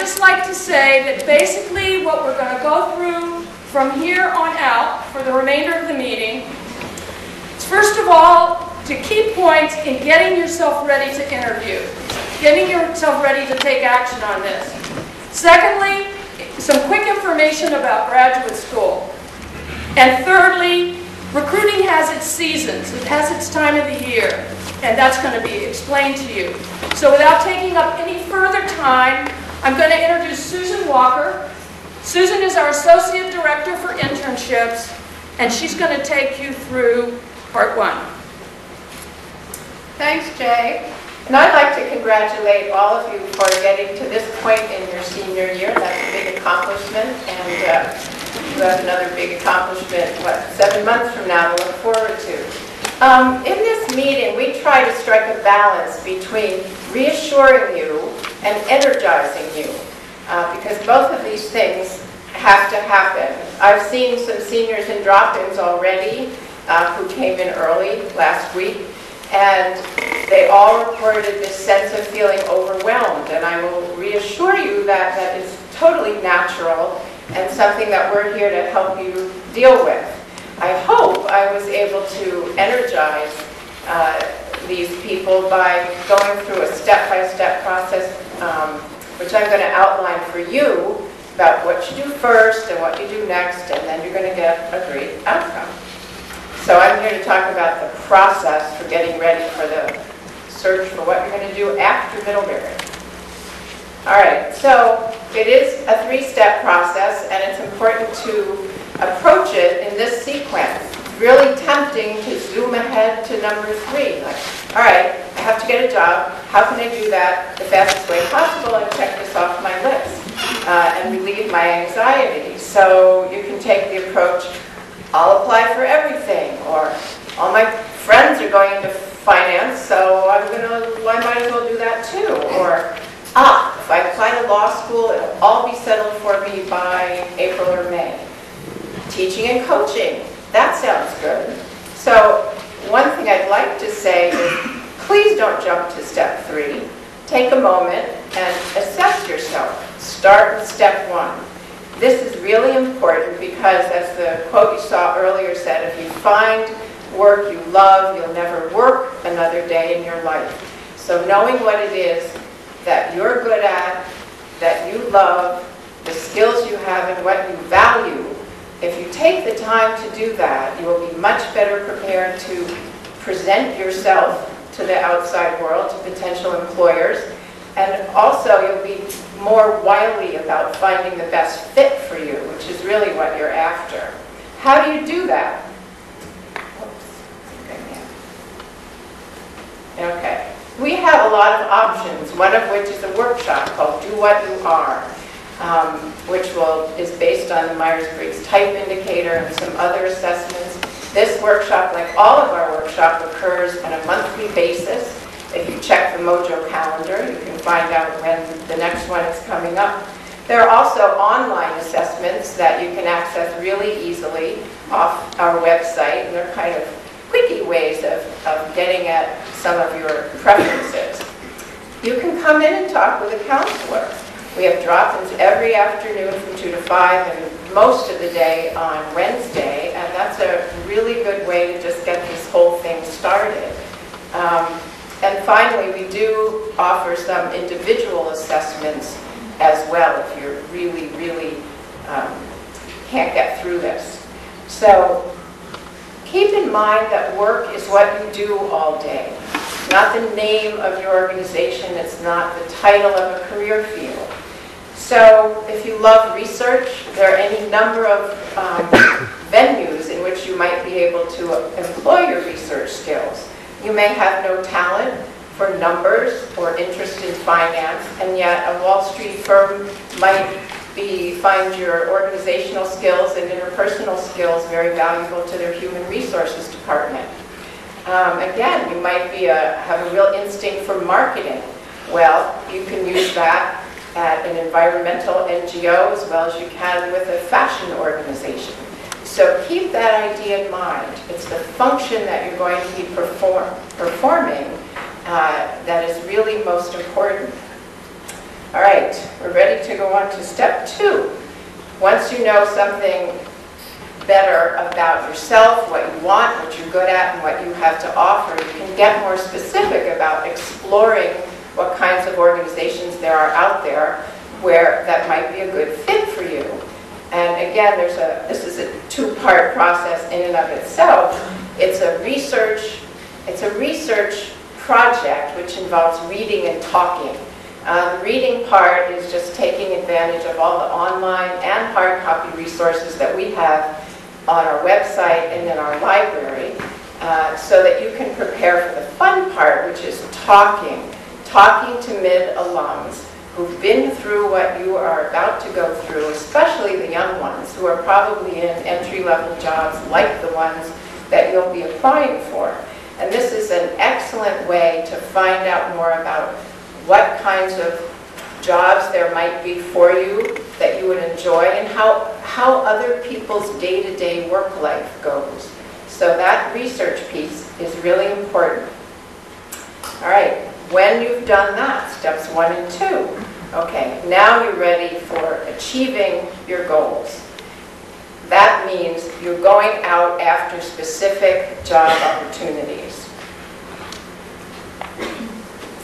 just like to say that basically what we're going to go through from here on out for the remainder of the meeting is, first of all, to key points in getting yourself ready to interview, getting yourself ready to take action on this. Secondly, some quick information about graduate school. And thirdly, recruiting has its seasons. It has its time of the year, and that's going to be explained to you. So without taking up any further time, I'm going to introduce Susan Walker. Susan is our Associate Director for Internships, and she's going to take you through part one. Thanks, Jay. And I'd like to congratulate all of you for getting to this point in your senior year. That's a big accomplishment, and you have another big accomplishment, 7 months from now to look forward to. In this meeting, we try to strike a balance between reassuring you and energizing you, because both of these things have to happen. I've seen some seniors in drop-ins already who came in early last week, and they all reported this sense of feeling overwhelmed, and I will reassure you that that is totally natural and something that we're here to help you deal with. I hope I was able to energize these people by going through a step-by-step process, which I'm going to outline for you about what you do first and what you do next, and then you're going to get a great outcome. So I'm here to talk about the process for getting ready for the search for what you're going to do after Middlebury. All right, so it is a 3-step process, and it's important to approach it in this sequence. It's really tempting to zoom ahead to number 3. Like, all right, I have to get a job. How can I do that the fastest way possible and check this off my list and relieve my anxiety? So you can take the approach, I'll apply for everything, or all my friends are going into finance, so I might as well do that too. Or, if I apply to law school, it'll all be settled for me by April or May. Teaching and coaching, that sounds good. So one thing I'd like to say is, please don't jump to step 3. Take a moment and assess yourself. Start with step 1. This is really important because, as the quote you saw earlier said, if you find work you love, you'll never work another day in your life. So knowing what it is that you're good at, that you love, the skills you have and what you value, if you take the time to do that, you will be much better prepared to present yourself to the outside world, to potential employers, and also you'll be more wily about finding the best fit for you, which is really what you're after. How do you do that? Okay. We have a lot of options, one of which is a workshop called Do What You Are, which is based on the Myers-Briggs Type Indicator and some other assessments. This workshop, like all of our workshops, occurs on a monthly basis. If you check the Mojo calendar, you can find out when the next one is coming up. There are also online assessments that you can access really easily off our website, and they're kind of quickie ways of getting at some of your preferences. You can come in and talk with a counselor. We have drop-ins every afternoon from 2 to 5 and most of the day on Wednesday, and that's a really good way to just get this whole thing started. And finally, we do offer some individual assessments as well if you really, really can't get through this. So keep in mind that work is what you do all day. It's not the name of your organization. It's not the title of a career field. So if you love research, there are any number of venues in which you might be able to employ your research skills. You may have no talent for numbers or interest in finance, and yet a Wall Street firm might find your organizational skills and interpersonal skills very valuable to their human resources department. Again, you might have a real instinct for marketing. Well, you can use that at an environmental NGO as well as you can with a fashion organization. So keep that idea in mind. It's the function that you're going to be performing that is really most important. All right, we're ready to go on to step 2. Once you know something better about yourself, what you want, what you're good at, and what you have to offer, you can get more specific about exploring what kinds of organizations there are out there where that might be a good fit for you. And again, this is a 2-part process in and of itself. It's a research project which involves reading and talking. The reading part is just taking advantage of all the online and hard copy resources that we have on our website and in our library, so that you can prepare for the fun part, which is talking to mid-alums who've been through what you are about to go through, especially the young ones who are probably in entry-level jobs like the ones that you'll be applying for. And this is an excellent way to find out more about what kinds of jobs there might be for you that you would enjoy, and how other people's day-to-day work life goes. So that research piece is really important. All right, when you've done that, steps 1 and 2, okay, now you're ready for achieving your goals. That means you're going out after specific job opportunities.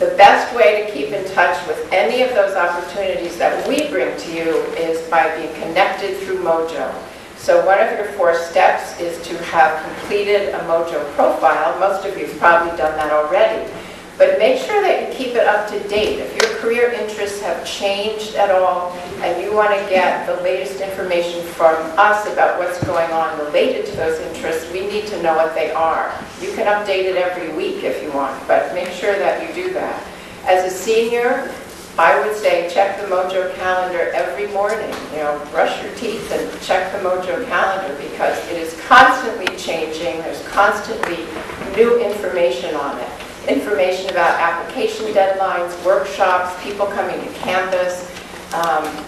The best way to keep in touch with any of those opportunities that we bring to you is by being connected through Mojo. So one of your 4 steps is to have completed a Mojo profile. Most of you have probably done that already. But make sure that you keep it up to date. If your career interests have changed at all and you want to get the latest information from us about what's going on related to those interests, we need to know what they are. You can update it every week if you want, but make sure that you do that. As a senior, I would say check the Mojo calendar every morning. You know, brush your teeth and check the Mojo calendar, because it is constantly changing. There's constantly new information on it. Information about application deadlines, workshops, people coming to campus,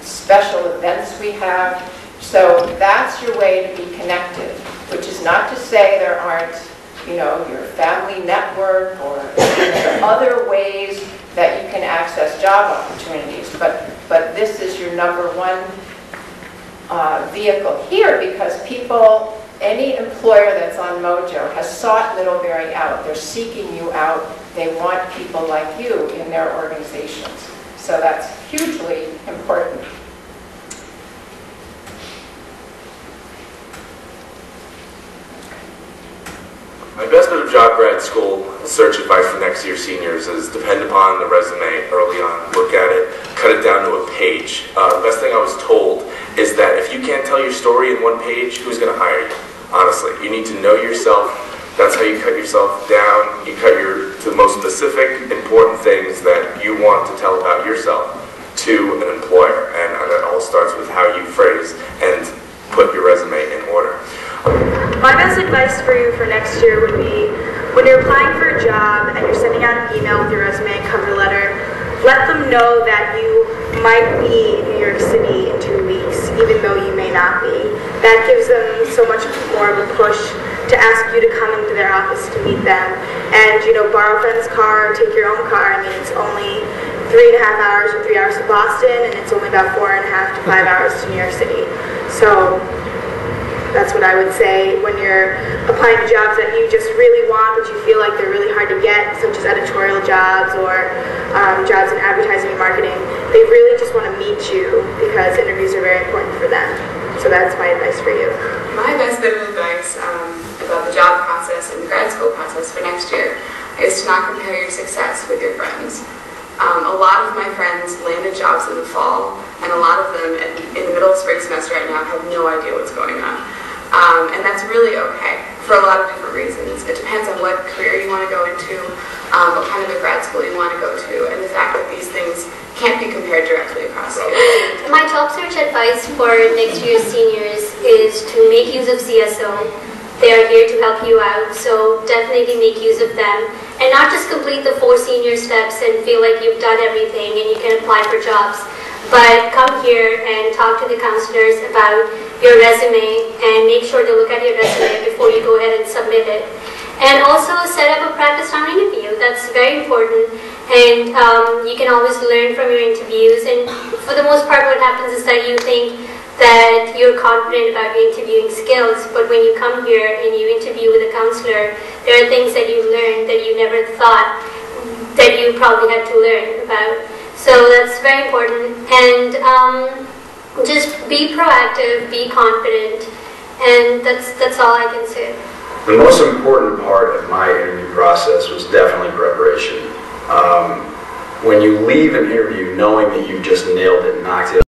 special events we have. So that's your way to be connected, which is not to say there aren't, you know, your family network or other ways that you can access job opportunities. But this is your number 1 vehicle here, because people, any employer that's on Mojo has sought Middlebury out. They're seeking you out. They want people like you in their organizations. So that's hugely important. My best bit of job grad school search advice for next year's seniors is depend upon the resume early on, look at it, cut it down to a page. The best thing I was told is that if you can't tell your story in 1 page, who's going to hire you? Honestly, you need to know yourself. That's how you cut yourself down. You cut to the most specific, important things that you want to tell about yourself to an employer. And it all starts with how you phrase and put your resume in order. My best advice for you for next year would be, when you're applying for a job and you're sending out an email with your resume and cover letter, let them know that you might be in New York City in 2 weeks, even though you may not be. That gives them so much more of a push to ask you to come into their office to meet them. And, you know, borrow a friend's car, take your own car. I mean, it's only 3.5 hours or 3 hours to Boston, and it's only about 4.5 to 5 hours to New York City. So that's what I would say when you're applying to jobs that you just really want, but you feel like they're really hard to get, such as editorial jobs or jobs in advertising and marketing. They really just want to meet you, because interviews are very important for them. So that's my advice for you. My best bit of advice about the job process and the grad school process for next year is to not compare your success with your friends. A lot of my friends landed jobs in the fall, and a lot of them in the middle of spring semester right now have no idea what's going on. And that's really okay for a lot of different reasons. It depends on what career you want to go into, what kind of a grad school you want to go to, and the fact that these things can't be compared directly across the year. My job search advice for next year's seniors is to make use of CSO. They are here to help you out, so definitely make use of them. And not just complete the 4 senior steps and feel like you've done everything and you can apply for jobs, but come here and talk to the counselors about your resume and make sure to look at your resume before you go ahead and submit it. And also set up a practice round interview. That's very important. And you can always learn from your interviews, and for the most part what happens is that you think that you're confident about your interviewing skills, but when you come here and you interview with a counselor, there are things that you learn that you never thought that you probably had to learn about. So that's very important, and just be proactive, be confident, and that's all I can say. The most important part of my interview process was definitely preparation. When you leave an interview knowing that you just nailed it, knocked it